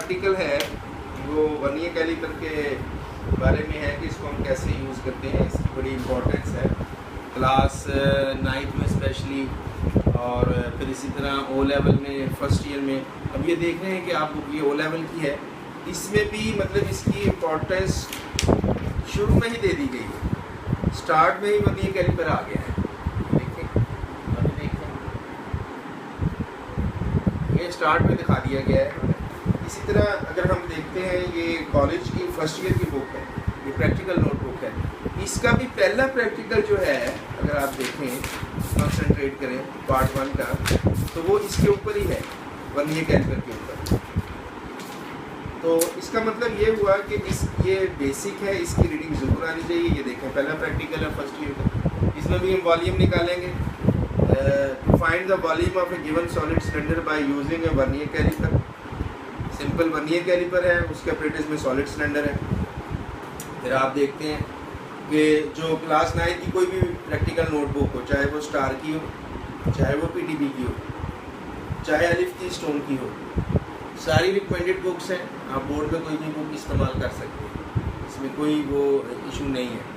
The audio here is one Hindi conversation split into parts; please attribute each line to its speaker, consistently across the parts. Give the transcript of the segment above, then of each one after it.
Speaker 1: आर्टिकल है वो वर्नियर कैलिपर के बारे में है कि इसको हम कैसे यूज़ करते हैं। इसकी बड़ी इम्पोर्टेंस है क्लास 9th में स्पेशली, और फिर इसी तरह ओ लेवल में फर्स्ट ईयर में। अब ये देख रहे हैं कि आप ये ओ लेवल की है, इसमें भी मतलब इसकी इम्पोर्टेंस शुरू में ही दे दी गई है, स्टार्ट में ही वर्नियर कैलिपर आ गया है। ये स्टार्ट में दिखा दिया गया है। इसी तरह अगर हम देखते हैं ये कॉलेज की फर्स्ट ईयर की बुक है, ये प्रैक्टिकल नोटबुक है, इसका भी पहला प्रैक्टिकल जो है अगर आप देखें कंसंट्रेट करें पार्ट 1 का, तो वो इसके ऊपर ही है, वर्नियर कैलिपर के ऊपर। तो इसका मतलब ये हुआ कि ये बेसिक है, इसकी रीडिंग ज़रूर आनी चाहिए। ये देखें पहला प्रैक्टिकल है फर्स्ट ईयर का, इसमें भी हम वॉल्यूम निकालेंगे। To find the volume of a given solid cylinder by using a vernier caliper. Simple vernier caliper है, उसके अप्रेंटिस में सॉलिड सिलेंडर है। फिर आप देखते हैं कि जो क्लास 9 की कोई भी प्रैक्टिकल नोटबुक हो, चाहे वो स्टार की हो, चाहे वो पीटीबी की हो, चाहे अलिफ की स्टोन की हो, सारी रिकमेंडेड बुक्स हैं। आप बोर्ड में कोई भी बुक इस्तेमाल कर सकते हैं, इसमें कोई वो इशू नहीं है।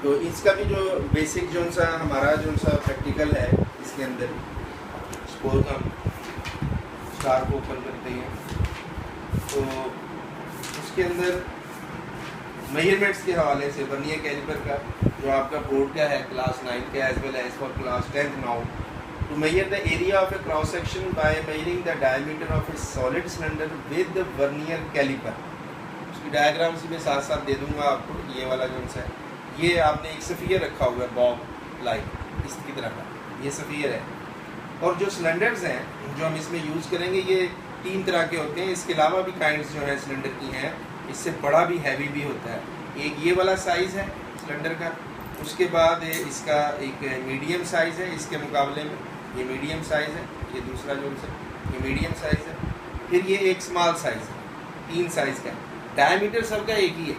Speaker 1: तो इसका भी जो बेसिक जो सा हमारा जो सा प्रैक्टिकल है, इसके अंदर सपोज हम स्टार को ओपन करते हैं तो उसके अंदर मेजरमेंट्स के हवाले से वर्नियर कैलिपर का जो आपका बोर्ड का है क्लास 9 का as well as for class 10th now, to measure the area of a cross section by measuring the diameter of a solid cylinder with vernier caliper. उसकी डायग्राम से मैं साथ साथ दे दूंगा आपको। ये वाला जो है, ये आपने एक सफ़ियर रखा हुआ है बॉब लाइक इसकी तरह का, ये सफ़ियर है। और जो सिलेंडर्स हैं जो हम इसमें यूज़ करेंगे ये 3 तरह के होते हैं। इसके अलावा भी काइंड्स जो है सिलेंडर की हैं, इससे बड़ा भी हैवी भी होता है। एक ये वाला साइज़ है सिलेंडर का, उसके बाद इसका एक मीडियम साइज़ है, इसके मुकाबले में ये मीडियम साइज़ है, ये दूसरा जो है ये मीडियम साइज़ है, फिर ये एक स्मॉल साइज़ है, 3 साइज़ का। डायमीटर सबका एक ही है,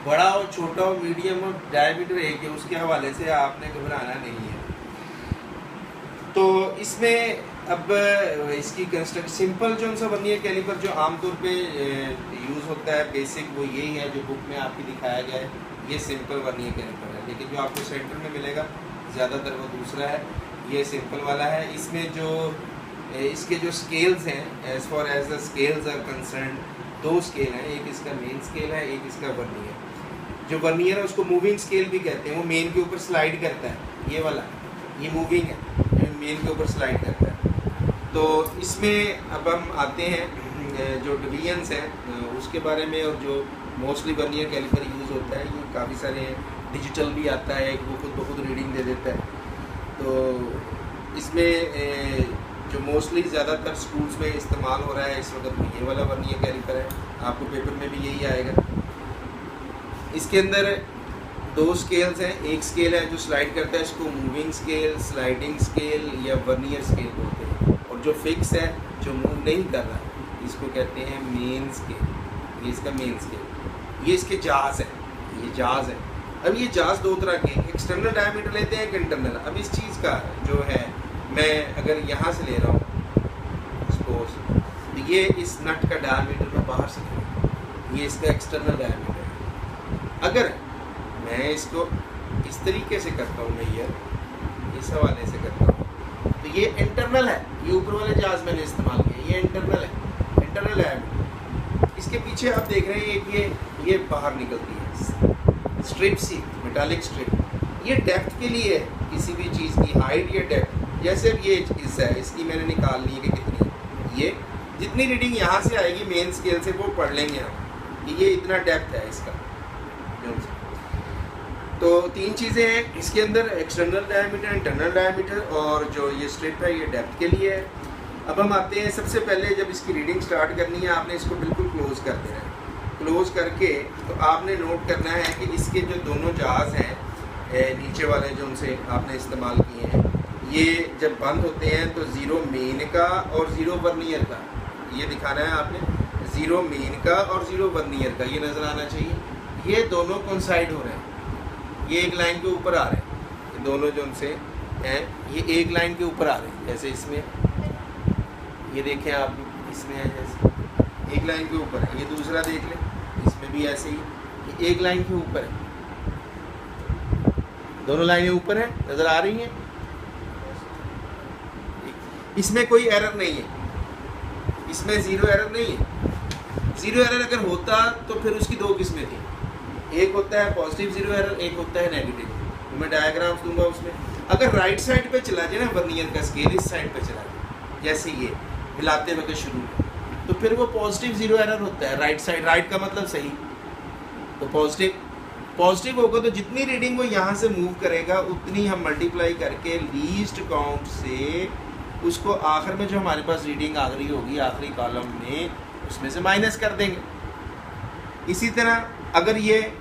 Speaker 1: बड़ा हो छोटा हो मीडियम हो, डायमीटर एक है, उसके हवाले से आपने घबराना नहीं है। तो इसमें अब इसकी कंस्ट्रक्ट सिंपल जो सा वर्नियर कैलिपर जो आमतौर पे यूज़ होता है बेसिक, वो यही है जो बुक में आपकी दिखाया गया है, ये सिंपल वर्नियर कैलिपर है। लेकिन जो आपको सेंटर में मिलेगा ज़्यादातर वो दूसरा है, ये सिंपल वाला है। इसमें जो इसके जो स्केल्स हैं, as far as the scales are concern, 2 scale हैं, एक इसका मेन स्केल है, एक इसका वर्नियर। जो वर्नियर है उसको मूविंग स्केल भी कहते हैं, वो मेन के ऊपर स्लाइड करता है। ये वाला ये मूविंग है, मेन के ऊपर स्लाइड करता है। तो इसमें अब हम आते हैं जो डिवीजन्स हैं उसके बारे में, और जो मोस्टली वर्नियर कैलिपर यूज़ होता है ये काफ़ी सारे डिजिटल भी आता है, वो खुद ब खुद रीडिंग दे देता है। तो इसमें जो मोस्टली ज़्यादातर स्कूल्स में इस्तेमाल हो रहा है इस वक्त ये वाला वर्नियर कैलिपर है, आपको पेपर में भी यही आएगा। इसके अंदर 2 स्केल्स हैं, एक स्केल है जो स्लाइड करता है, इसको मूविंग स्केल, स्लाइडिंग स्केल या वर्नियर स्केल बोलते हैं। और जो फिक्स है जो मूव नहीं कर रहा इसको कहते हैं मेन स्केल, ये इसका मेन स्केल। ये इसके जाज है, ये जाज है। अब ये जाज 2 तरह के, एक्सटर्नल डायमीटर लेते हैं, एक इंटरनल। अब इस चीज़ का जो है मैं अगर यहाँ से ले रहा हूँ सपोज, तो ये इस नट का डायमीटर मैं बाहर से ले रहा हूँ, ये इसका एक्सटर्नल डायमीटर है। अगर मैं इसको इस तरीके से करता हूँ, मेजर इस हवाले से करता हूँ, तो ये इंटरनल है। ये ऊपर वाले जाज मैंने इस्तेमाल किया, ये इंटरनल है, इंटरनल है। इसके पीछे आप देख रहे हैं एक ये बाहर निकलती है स्ट्रिप सी, मेटालिक स्ट्रिप। ये डेप्थ के लिए है, किसी भी चीज़ की हाइट या डेप्थ। जैसे अब ये हिस्सा है, इसकी मैंने निकालनी है कि कितनी, ये जितनी रीडिंग यहाँ से आएगी मेन स्केल से वो पढ़ लेंगे हम कि ये इतना डेप्थ है इसका। तो 3 चीज़ें हैं इसके अंदर, एक्सटर्नल डायमीटर, इंटरनल डायमीटर, और जो ये स्ट्रिप है ये डेप्थ के लिए है। अब हम आते हैं, सबसे पहले जब इसकी रीडिंग स्टार्ट करनी है आपने इसको बिल्कुल क्लोज कर देना है। क्लोज करके तो आपने नोट करना है कि इसके जो दोनों जाज हैं नीचे वाले जो उनसे आपने इस्तेमाल किए हैं, ये जब बंद होते हैं तो 0 मेन का और 0 वर्नियर का ये दिखाना है आपने। 0 मेन का और 0 वर्नियर का ये नज़र आना चाहिए। ये दोनों कोइंसाइड हो रहे हैं, ये एक लाइन के ऊपर आ रहे हैं, ये दोनों जो उनसे हैं ये एक लाइन के ऊपर आ रहे हैं। जैसे इसमें ये देखें आप, इसमें है जैसे एक लाइन के ऊपर है। ये दूसरा देख लें, इसमें भी ऐसे ही, ये एक लाइन के ऊपर है, दोनों लाइनें ऊपर है, नज़र आ रही हैं। इसमें कोई एरर नहीं है, इसमें ज़ीरो एरर नहीं है। ज़ीरो एरर अगर होता तो फिर उसकी दो किस्में थी, एक होता है पॉजिटिव ज़ीरो एरर, एक होता है नेगेटिव। तो मैं डायग्राम्स दूंगा उसमें। अगर राइट साइड पे चला जाए ना वर्नियर का स्केल, इस साइड पे चला जाए जैसे ये मिलाते वक्त शुरू में, तो फिर वो पॉजिटिव ज़ीरो एरर होता है राइट साइड। राइट का मतलब सही, तो पॉजिटिव होगा तो जितनी रीडिंग वो यहाँ से मूव करेगा उतनी हम मल्टीप्लाई करके लीस्ट काउंट से उसको आखिर में जो हमारे पास रीडिंग आ रही होगी आखिरी कॉलम में, उसमें से माइनस कर देंगे। इसी तरह अगर ये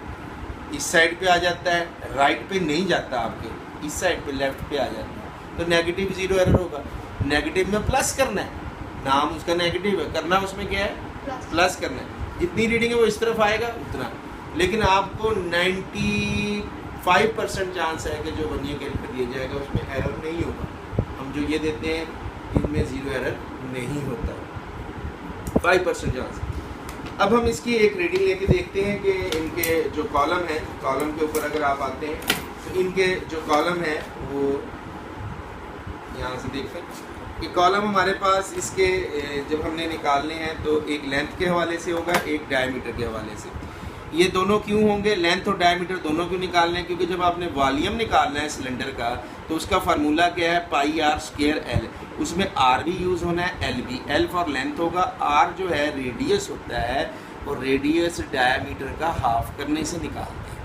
Speaker 1: इस साइड पे आ जाता है, राइट पे नहीं जाता, आपके इस साइड पे लेफ्ट पे आ जाता है, तो नेगेटिव ज़ीरो एरर होगा। नेगेटिव में प्लस करना है, नाम उसका नेगेटिव है, करना उसमें क्या है, प्लस करना है। जितनी रीडिंग है वो इस तरफ आएगा उतना। लेकिन आपको 95% चांस है कि जो वर्नियर कैलिपर दिया जाएगा उसमें एरर नहीं होगा। हम जो ये देते हैं इनमें ज़ीरो एरर नहीं होता, 5% चांस। अब हम इसकी एक रीडिंग लेके देखते हैं कि इनके जो कॉलम है, कॉलम के ऊपर अगर आप आते हैं तो इनके जो कॉलम है वो यहाँ से देखते हैं कि कॉलम हमारे पास इसके जब हमने निकालने हैं तो एक लेंथ के हवाले से होगा, एक डायमीटर के हवाले से। ये दोनों क्यों होंगे, लेंथ और डायमीटर दोनों क्यों निकालने हैं? क्योंकि जब आपने वॉल्यूम निकालना है सिलेंडर का तो उसका फार्मूला क्या है, पाई आर स्क्वायर एल। उसमें आर भी यूज़ होना है, एल भी। एल फॉर लेंथ होगा, आर जो है रेडियस होता है और रेडियस डायमीटर का हाफ करने से निकालते हैं,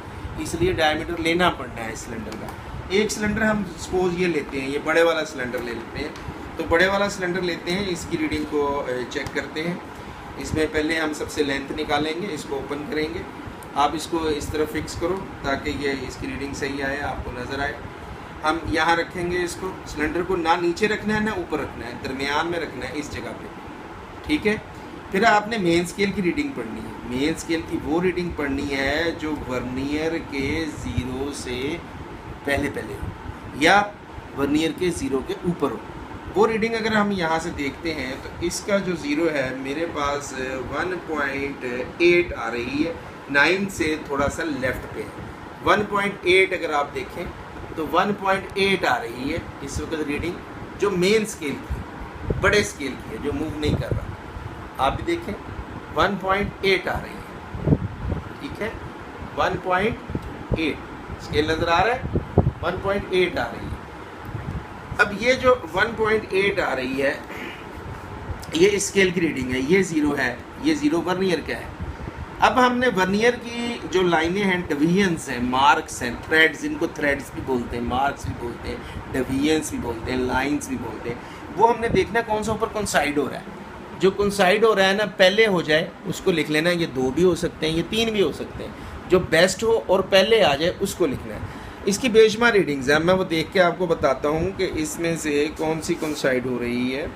Speaker 1: इसलिए डायमीटर लेना पड़ना है सिलेंडर का। एक सिलेंडर हम सपोज ये लेते हैं, ये बड़े वाला सिलेंडर ले लेते हैं, तो बड़े वाला सिलेंडर लेते हैं, इसकी रीडिंग को चेक करते हैं। इसमें पहले हम सबसे लेंथ निकालेंगे, इसको ओपन करेंगे। आप इसको इस तरह फिक्स करो ताकि ये इसकी रीडिंग सही आए, आपको नज़र आए। हम यहाँ रखेंगे इसको, सिलेंडर को ना नीचे रखना है ना ऊपर रखना है, दरमियान में रखना है इस जगह पे, ठीक है। फिर आपने मेन स्केल की रीडिंग पढ़नी है। मेन स्केल की वो रीडिंग पढ़नी है जो वर्नियर के ज़ीरो से पहले हो या वर्नियर के ज़ीरो के ऊपर हो। वो रीडिंग अगर हम यहाँ से देखते हैं तो इसका जो ज़ीरो है मेरे पास 1.8 आ रही है, 9 से थोड़ा सा लेफ़्ट पे है। 1.8 अगर आप देखें तो 1.8 आ रही है इस वक्त रीडिंग, जो मेन स्केल की, बड़े स्केल की है, जो मूव नहीं कर रहा। आप भी देखें 1.8 आ रही है, ठीक है, 1.8 स्केल नज़र आ रहा है, 1.8 आ रही है। अब ये जो 1.8 आ रही है ये स्केल की रीडिंग है, ये ज़ीरो है, ये ज़ीरो वर्नियर का है। अब हमने वर्नियर की जो लाइनें हैं, डिवीजन्स हैं, मार्क्स हैं, थ्रेड्स, इनको थ्रेड्स भी बोलते हैं, मार्क्स भी बोलते हैं, डिवीजन्स भी बोलते हैं, लाइंस भी बोलते हैं, वो हमने देखना कौन सा ऊपर कोइंसाइड हो रहा है। जो कोइंसाइड हो रहा है ना पहले हो जाए उसको लिख लेना, ये 2 भी हो सकते हैं, ये 3 भी हो सकते हैं, जो बेस्ट हो और पहले आ जाए उसको लिखना है। इसकी बेशुमार रीडिंग्स हैं, मैं वो देख के आपको बताता हूँ कि इसमें से कौन सी कोइंसाइड हो रही है।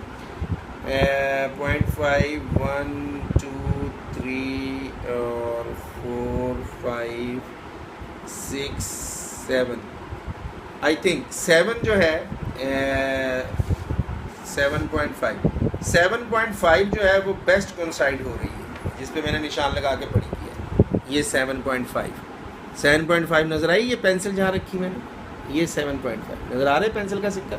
Speaker 1: 0.5, 1, 2, 3 और 4, 5, 6, 7, आई थिंक 7 जो है 7.5 जो है वो बेस्ट कोइंसाइड हो रही है, जिस पे मैंने निशान लगा के पढ़ी किया। ये 7.5 नज़र आई, ये पेंसिल जहाँ रखी मैंने, ये 7.5 नज़र आ रहा है पेंसिल का सिक्का,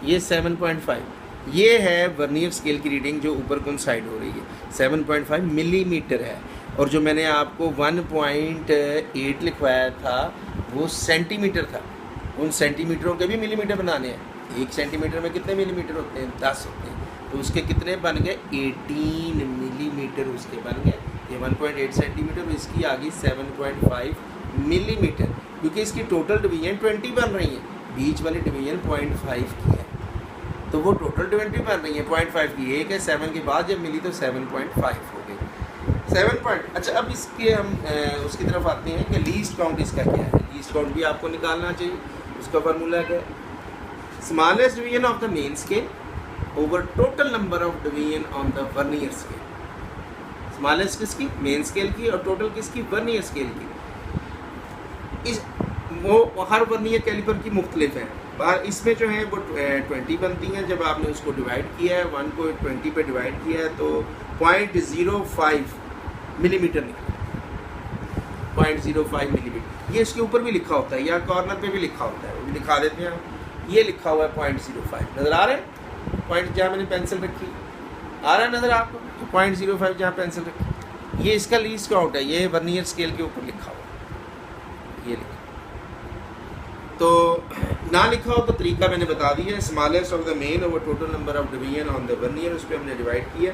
Speaker 1: ये 7.5। ये है वर्नियर स्केल की रीडिंग जो ऊपर कोइंसाइड हो रही है, 7.5 मिलीमीटर है। और जो मैंने आपको 1.8 लिखवाया था वो सेंटीमीटर था। उन सेंटीमीटरों के भी मिलीमीटर बनाने हैं। 1 सेंटीमीटर में कितने मिलीमीटर होते हैं? 10 होते हैं। तो उसके कितने बन गए? 18 मिलीमीटर उसके बन गए। ये 1.8 सेंटीमीटर, इसकी आ गई 7.5 मिलीमीटर, क्योंकि इसकी टोटल डिवीजन 20 बन रही है, बीच वाली डिवीजन 0.5 की है, तो वो टोटल 20 बन रही है 0.5 की। एक है 7 के बाद जब मिली तो 7.5 हो गई। 7 अच्छा, अब इसके हम उसकी तरफ आते हैं कि लीस्ट काउंट इसका क्या है। लीस्ट काउंट भी आपको निकालना चाहिए, उसका फार्मूला क्या है? Smallest division of the main scale over total number of division on the vernier scale. Smallest किसकी? मेन स्केल की, और टोटल किसकी? वर्नियर स्केल की। इस वो हर वर्नियर कैलिपर की मुख्तलिफ है। और इसमें जो है वो 20 बनती हैं। जब आपने उसको डिवाइड किया है, 1 को 20 पे डिवाइड किया है तो 0.05 मिलीमीटर निकला। 0.05 मिलीमीटर, ये इसके ऊपर भी लिखा होता है या कॉर्नर पे भी लिखा होता है, वो भी दिखा देते हैं हम। ये लिखा हुआ है 0.05, नज़र आ रहा है पॉइंट जहाँ मैंने पेंसिल रखी, आ रहा है नज़र आपको? तो 0.05 जहाँ पेंसिल रखी, ये इसका लीस्ट काउंट है, ये वर्नियर स्केल के ऊपर लिखा हुआ है, ये लिखा। तो ना लिखा हो तो तरीका मैंने बता दिया है, smallest of the main over total number of division on the vernier, उस पर हमने डिवाइड किया,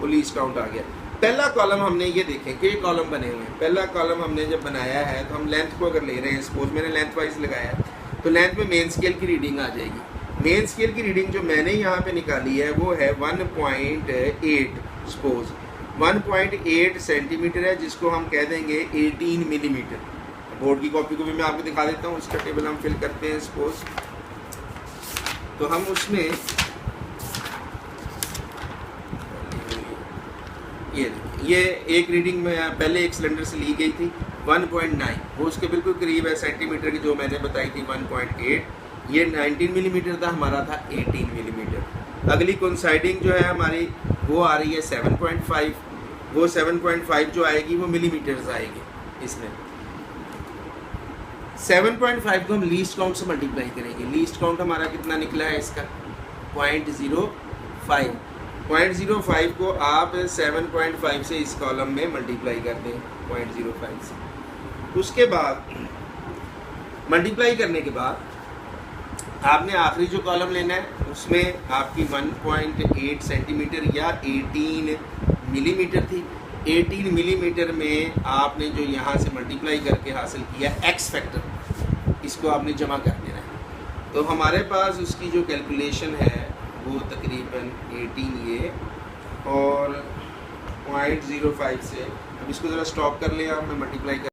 Speaker 1: वो लीस्ट काउंट आ गया। पहला कॉलम हमने ये देखें कि कॉलम बने हुए हैं। पहला कॉलम हमने जब बनाया है तो हम लेंथ को अगर ले रहे हैं, सपोज मैंने लेंथ वाइज लगाया है, तो लेंथ में मेन स्केल की रीडिंग आ जाएगी। मेन स्केल की रीडिंग जो मैंने यहाँ पे निकाली है वो है 1.8, सपोज 1.8 सेंटीमीटर है, जिसको हम कह देंगे 18 मिलीमीटर। बोर्ड की कॉपी को भी मैं आपको दिखा देता हूँ, उसका टेबल हम फिल करते हैं सपोज। तो हम उसमें ये एक रीडिंग में पहले एक सिलेंडर से ली गई थी 1.9, वो उसके बिल्कुल करीब है सेंटीमीटर की, जो मैंने बताई थी 1.8। ये 19 मिलीमीटर था, हमारा था 18 मिलीमीटर। अगली कोइंसाइडिंग जो है हमारी वो आ रही है 7.5, वो 7.5 जो आएगी वो मिलीमीटर्स आएगी। इसमें 7.5 को हम लीस्ट काउंट से मल्टीप्लाई करेंगे। लीस्ट काउंट हमारा कितना निकला है इसका? 0.05। 0.05 को आप 7.5 से इस कॉलम में मल्टीप्लाई कर दें 0.05 से। उसके बाद मल्टीप्लाई करने के बाद आपने आखिरी जो कॉलम लेना है उसमें आपकी 1.8 सेंटीमीटर या 18 मिलीमीटर थी। 18 मिलीमीटर में आपने जो यहाँ से मल्टीप्लाई करके हासिल किया एक्स फैक्टर, इसको आपने जमा कर देना है। तो हमारे पास उसकी जो कैलकुलेशन है वो तकरीबन 18 ये और 0.05 से, अब इसको ज़रा स्टॉप कर लें आप, मैं मल्टीप्लाई कर